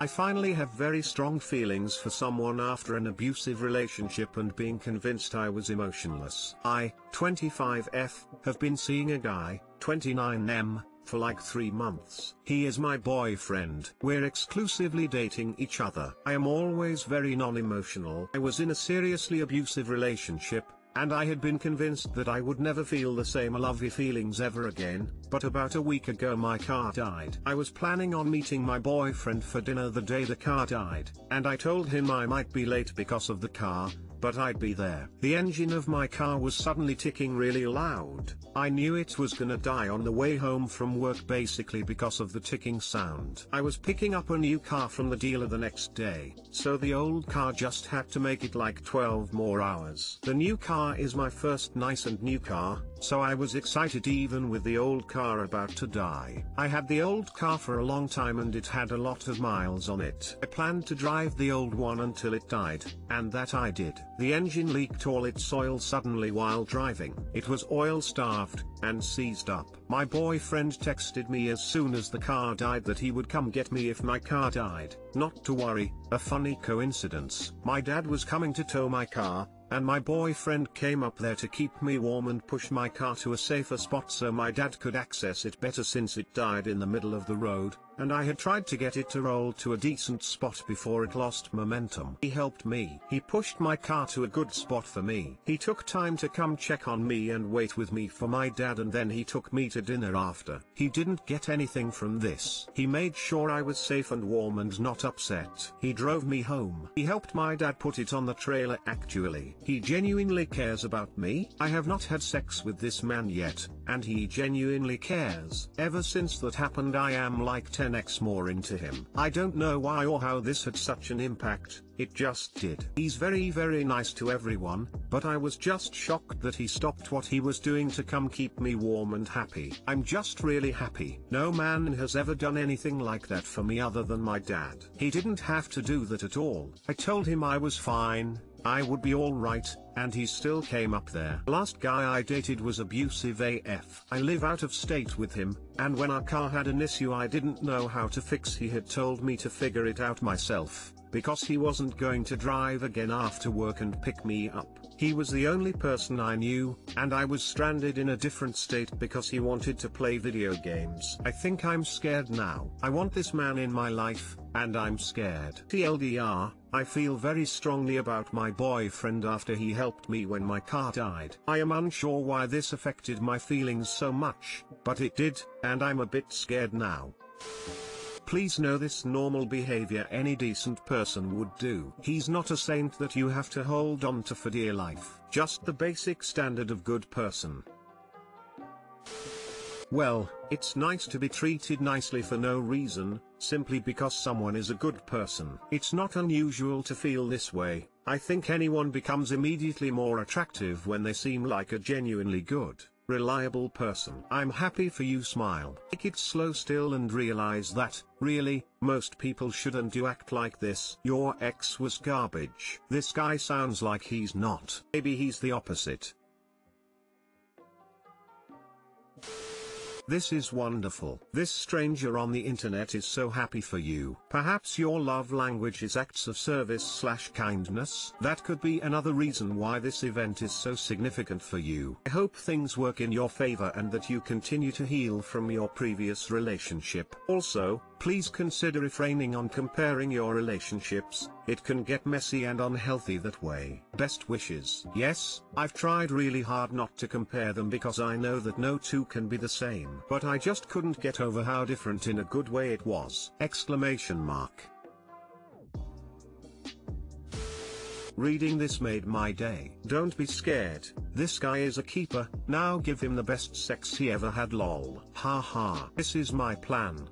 I finally have very strong feelings for someone after an abusive relationship and being convinced I was emotionless. I, 25F, have been seeing a guy, 29M, for like 3 months. He is my boyfriend. We're exclusively dating each other. I am always very non-emotional. I was in a seriously abusive relationship, and I had been convinced that I would never feel the same lovey feelings ever again, but about a week ago my car died. I was planning on meeting my boyfriend for dinner the day the car died, and I told him I might be late because of the car, but I'd be there. The engine of my car was suddenly ticking really loud. I knew it was gonna die on the way home from work basically because of the ticking sound. I was picking up a new car from the dealer the next day, so the old car just had to make it like 12 more hours. The new car is my first nice and new car, so I was excited even with the old car about to die. I had the old car for a long time and it had a lot of miles on it. I planned to drive the old one until it died, and that I did. The engine leaked all its oil suddenly while driving. It was oil starved, and seized up. My boyfriend texted me as soon as the car died that he would come get me if my car died. Not to worry, a funny coincidence. My dad was coming to tow my car, and my boyfriend came up there to keep me warm and push my car to a safer spot so my dad could access it better since it died in the middle of the road, and I had tried to get it to roll to a decent spot before it lost momentum. He helped me. He pushed my car to a good spot for me. He took time to come check on me and wait with me for my dad, and then he took me to dinner after. He didn't get anything from this. He made sure I was safe and warm and not upset. He drove me home. He helped my dad put it on the trailer actually. He genuinely cares about me. I have not had sex with this man yet, and he genuinely cares. Ever since that happened I am like 10x more into him. I don't know why or how this had such an impact, it just did. He's very nice to everyone, but I was just shocked that he stopped what he was doing to come keep me warm and happy. I'm just really happy. No man has ever done anything like that for me other than my dad. He didn't have to do that at all. I told him I was fine, I would be alright, and he still came up there. Last guy I dated was abusive AF. I live out of state with him, and when our car had an issue I didn't know how to fix. He had told me to figure it out myself, because he wasn't going to drive again after work and pick me up. He was the only person I knew, and I was stranded in a different state because he wanted to play video games. I think I'm scared now. I want this man in my life, and I'm scared. TLDR, I feel very strongly about my boyfriend after he helped me when my car died. I am unsure why this affected my feelings so much, but it did, and I'm a bit scared now. Please know this normal behavior any decent person would do. He's not a saint that you have to hold on to for dear life. Just the basic standard of good person. Well, it's nice to be treated nicely for no reason, simply because someone is a good person. It's not unusual to feel this way. I think anyone becomes immediately more attractive when they seem like a genuinely good, reliable person. I'm happy for you. Smile. Take it slow still and realize that, really, most people shouldn't act like this. Your ex was garbage. This guy sounds like he's not. Maybe he's the opposite. This is wonderful. This stranger on the internet is so happy for you. Perhaps your love language is acts of service/kindness. That could be another reason why this event is so significant for you. I hope things work in your favor and that you continue to heal from your previous relationship. Also, please consider refraining on comparing your relationships. It can get messy and unhealthy that way. Best wishes. Yes, I've tried really hard not to compare them because I know that no two can be the same. But I just couldn't get over how different in a good way it was. Exclamation mark. Reading this made my day. Don't be scared. This guy is a keeper. Now give him the best sex he ever had. Lol. Haha. This is my plan.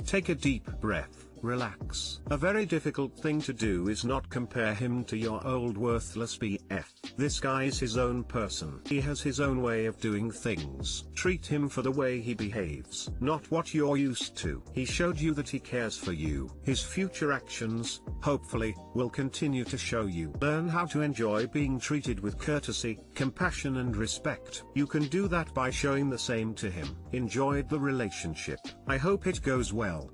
Take a deep breath, relax. A very difficult thing to do is not compare him to your old worthless BF. This guy is his own person. He has his own way of doing things. Treat him for the way he behaves, not what you're used to. He showed you that he cares for you. His future actions, hopefully, will continue to show you. Learn how to enjoy being treated with courtesy, compassion and respect. You can do that by showing the same to him. Enjoyed the relationship. I hope it goes well.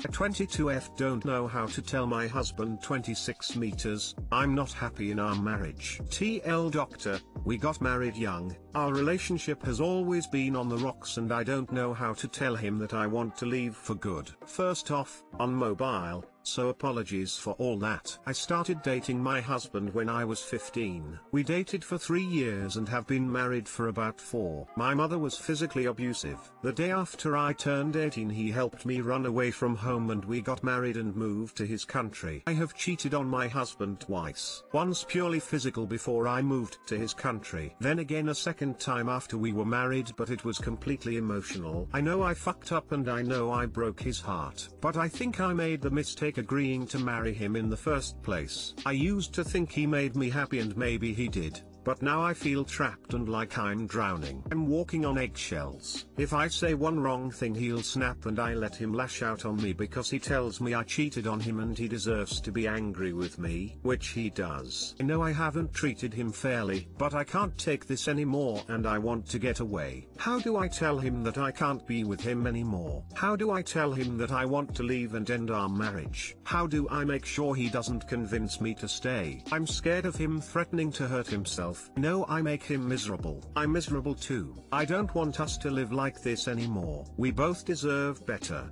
22F don't know how to tell my husband 26 meters, I'm not happy in our marriage. TL Doctor, we got married young, our relationship has always been on the rocks and I don't know how to tell him that I want to leave for good. First off, on mobile, so apologies for all that. I started dating my husband when I was 15. We dated for 3 years and have been married for about 4. My mother was physically abusive. The day after I turned 18 he helped me run away from home and we got married and moved to his country. I have cheated on my husband twice. Once purely physical before I moved to his country. Then again a second time after we were married, but it was completely emotional. I know I fucked up and I know I broke his heart. But I think I made the mistake agreeing to marry him in the first place. I used to think he made me happy and maybe he did. But now I feel trapped and like I'm drowning. I'm walking on eggshells. If I say one wrong thing he'll snap and I let him lash out on me because he tells me I cheated on him and he deserves to be angry with me, which he does. I know I haven't treated him fairly, but I can't take this anymore and I want to get away. How do I tell him that I can't be with him anymore? How do I tell him that I want to leave and end our marriage? How do I make sure he doesn't convince me to stay? I'm scared of him threatening to hurt himself. No, I make him miserable. I'm miserable too. I don't want us to live like this anymore. We both deserve better.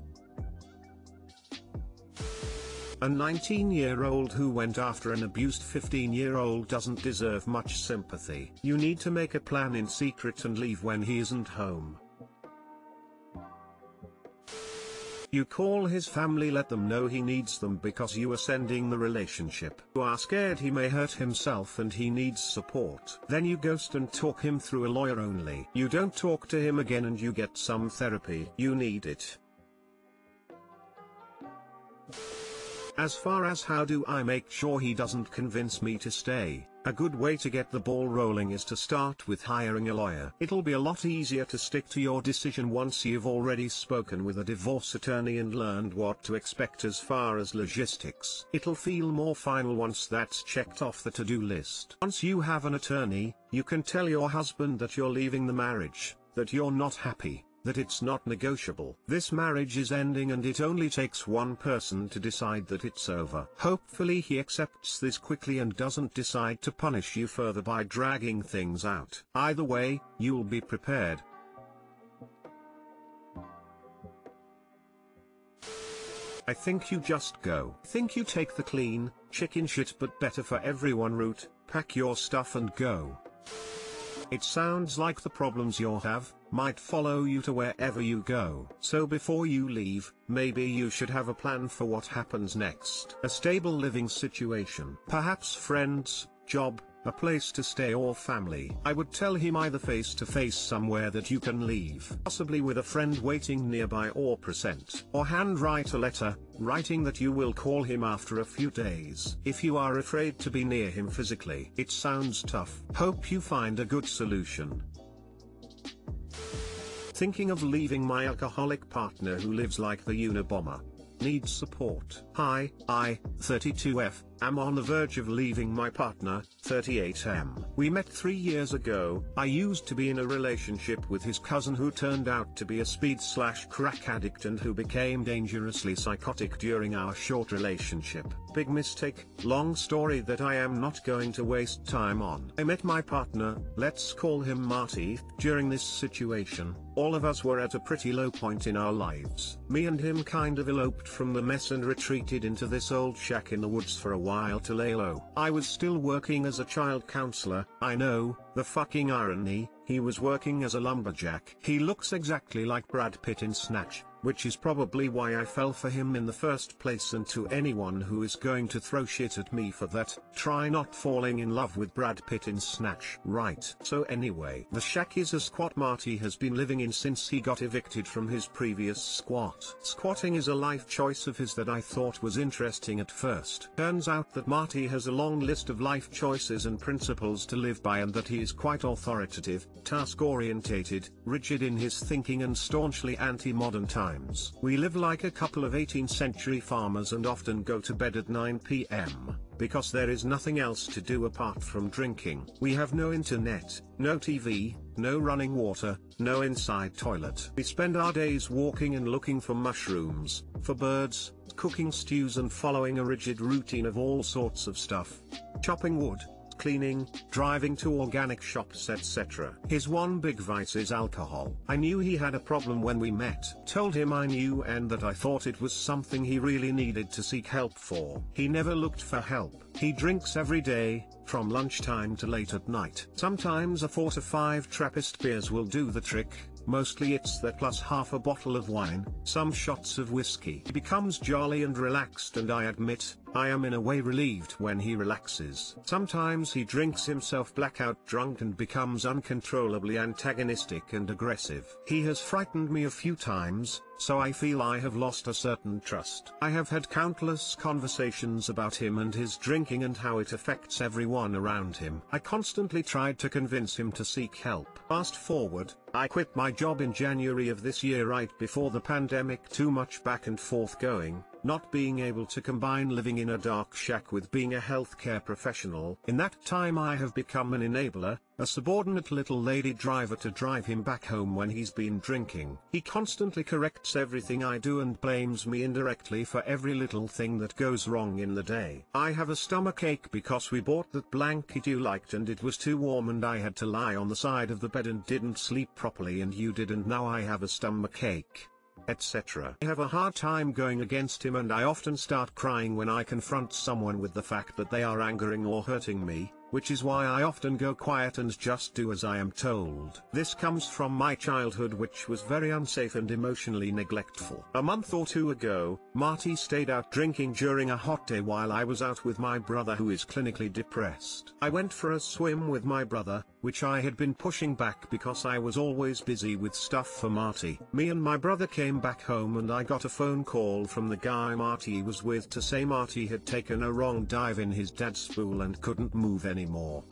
A 19-year-old who went after an abused 15-year-old doesn't deserve much sympathy. You need to make a plan in secret and leave when he isn't home. You call his family, let them know he needs them because you are sending the relationship. You are scared he may hurt himself and he needs support. Then you ghost and talk him through a lawyer only. You don't talk to him again and you get some therapy. You need it. As far as how do I make sure he doesn't convince me to stay, a good way to get the ball rolling is to start with hiring a lawyer. It'll be a lot easier to stick to your decision once you've already spoken with a divorce attorney and learned what to expect as far as logistics. It'll feel more final once that's checked off the to-do list. Once you have an attorney, you can tell your husband that you're leaving the marriage, that you're not happy, that it's not negotiable. This marriage is ending and it only takes one person to decide that it's over. Hopefully he accepts this quickly and doesn't decide to punish you further by dragging things out. Either way, you'll be prepared. I think you just go. Think you take the clean, chicken shit but better for everyone route, pack your stuff and go. It sounds like the problems you have might follow you to wherever you go. So before you leave, maybe you should have a plan for what happens next. A stable living situation. Perhaps friends, job, a place to stay or family. I would tell him either face to face somewhere that you can leave, possibly with a friend waiting nearby or present, or handwrite a letter, writing that you will call him after a few days. If you are afraid to be near him physically, it sounds tough. Hope you find a good solution. Thinking of leaving my alcoholic partner who lives like the Unabomber. Needs support. Hi, I, 32F, am on the verge of leaving my partner, 38M. We met 3 years ago. I used to be in a relationship with his cousin who turned out to be a speed/crack addict and who became dangerously psychotic during our short relationship. Big mistake, long story that I am not going to waste time on. I met my partner, let's call him Marty, during this situation. All of us were at a pretty low point in our lives. Me and him kind of eloped from the mess and retreated into this old shack in the woods for a while to lay low. I was still working as a child counselor. I know, the fucking irony, he was working as a lumberjack. He looks exactly like Brad Pitt in Snatch, which is probably why I fell for him in the first place, and to anyone who is going to throw shit at me for that, try not falling in love with Brad Pitt in Snatch. Right. So anyway, the shack is a squat Marty has been living in since he got evicted from his previous squat. Squatting is a life choice of his that I thought was interesting at first. Turns out that Marty has a long list of life choices and principles to live by, and that he is quite authoritative, task-orientated, rigid in his thinking and staunchly anti-modern times. times. We live like a couple of 18th century farmers and often go to bed at 9 p.m. because there is nothing else to do apart from drinking. We have no internet, no TV, no running water, no inside toilet. We spend our days walking and looking for mushrooms, for birds, cooking stews and following a rigid routine of all sorts of stuff. Chopping wood, cleaning, driving to organic shops, etc. His one big vice is alcohol. I knew he had a problem when we met. Told him I knew and that I thought it was something he really needed to seek help for. He never looked for help. He drinks every day, from lunchtime to late at night. Sometimes a 4 to 5 Trappist beers will do the trick. Mostly it's that plus half a bottle of wine, some shots of whiskey. He becomes jolly and relaxed, and I admit, I am in a way relieved when he relaxes. Sometimes he drinks himself blackout drunk and becomes uncontrollably antagonistic and aggressive. He has frightened me a few times, so I feel I have lost a certain trust. I have had countless conversations about him and his drinking and how it affects everyone around him. I constantly tried to convince him to seek help. Fast forward, I quit my job in January of this year right before the pandemic. Too much back and forth going, not being able to combine living in a dark shack with being a healthcare professional. In that time I have become an enabler, a subordinate little lady driver to drive him back home when he's been drinking. He constantly corrects everything I do and blames me indirectly for every little thing that goes wrong in the day. I have a stomachache because we bought that blanket you liked and it was too warm and I had to lie on the side of the bed and didn't sleep properly and you did, and now I have a stomachache, etc. I have a hard time going against him and I often start crying when I confront someone with the fact that they are angering or hurting me, which is why I often go quiet and just do as I am told. This comes from my childhood, which was very unsafe and emotionally neglectful. A month or two ago, Marty stayed out drinking during a hot day while I was out with my brother who is clinically depressed. I went for a swim with my brother, which I had been pushing back because I was always busy with stuff for Marty. Me and my brother came back home and I got a phone call from the guy Marty was with to say Marty had taken a wrong dive in his dad's pool and couldn't move anymore.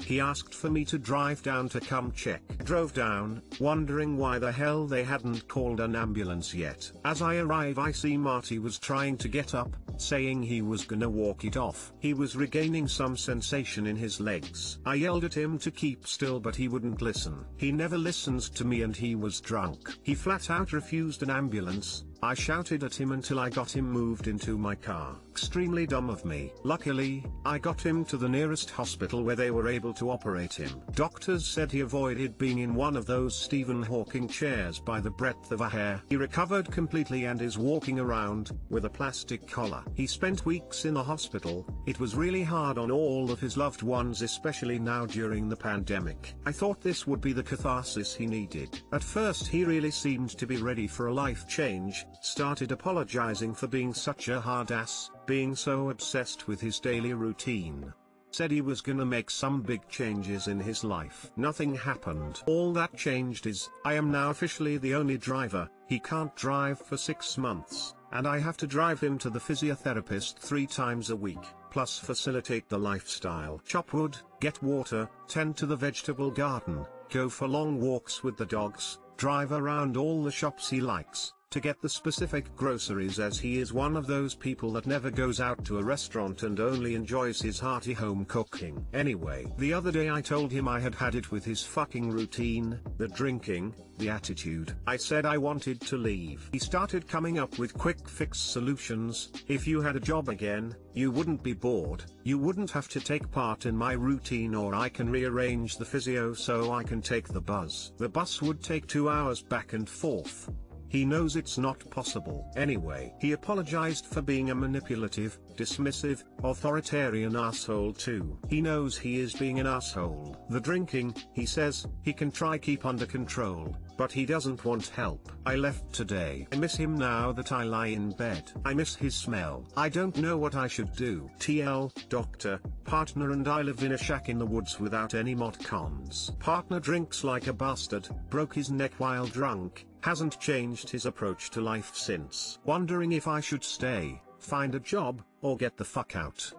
He asked for me to drive down to come check. I drove down, wondering why the hell they hadn't called an ambulance yet. As I arrive I see Marty was trying to get up, saying he was gonna walk it off. He was regaining some sensation in his legs. I yelled at him to keep still but he wouldn't listen. He never listens to me and he was drunk. He flat out refused an ambulance. I shouted at him until I got him moved into my car. Extremely dumb of me. Luckily, I got him to the nearest hospital where they were able to operate him. Doctors said he avoided being in one of those Stephen Hawking chairs by the breadth of a hair. He recovered completely and is walking around, with a plastic collar. He spent weeks in the hospital. It was really hard on all of his loved ones, especially now during the pandemic. I thought this would be the catharsis he needed. At first he really seemed to be ready for a life change, started apologizing for being such a hard ass, being so obsessed with his daily routine. Said he was gonna make some big changes in his life. Nothing happened. All that changed is, I am now officially the only driver. He can't drive for 6 months, and I have to drive him to the physiotherapist 3 times a week, plus facilitate the lifestyle. Chop wood, get water, tend to the vegetable garden, go for long walks with the dogs, drive around all the shops he likes, to get the specific groceries, as he is one of those people that never goes out to a restaurant and only enjoys his hearty home cooking. Anyway, the other day I told him I had had it with his fucking routine, the drinking, the attitude. I said I wanted to leave. He started coming up with quick fix solutions. If you had a job again, you wouldn't be bored, you wouldn't have to take part in my routine, or I can rearrange the physio so I can take the bus. The bus would take 2 hours back and forth. He knows it's not possible. Anyway, he apologized for being a manipulative, dismissive, authoritarian asshole too. He knows he is being an asshole. The drinking, he says, he can try keep under control, but he doesn't want help. I left today. I miss him now that I lie in bed. I miss his smell. I don't know what I should do. TL, doctor, partner and I live in a shack in the woods without any mod cons. Partner drinks like a bastard, broke his neck while drunk, hasn't changed his approach to life since. Wondering if I should stay, find a job, or get the fuck out.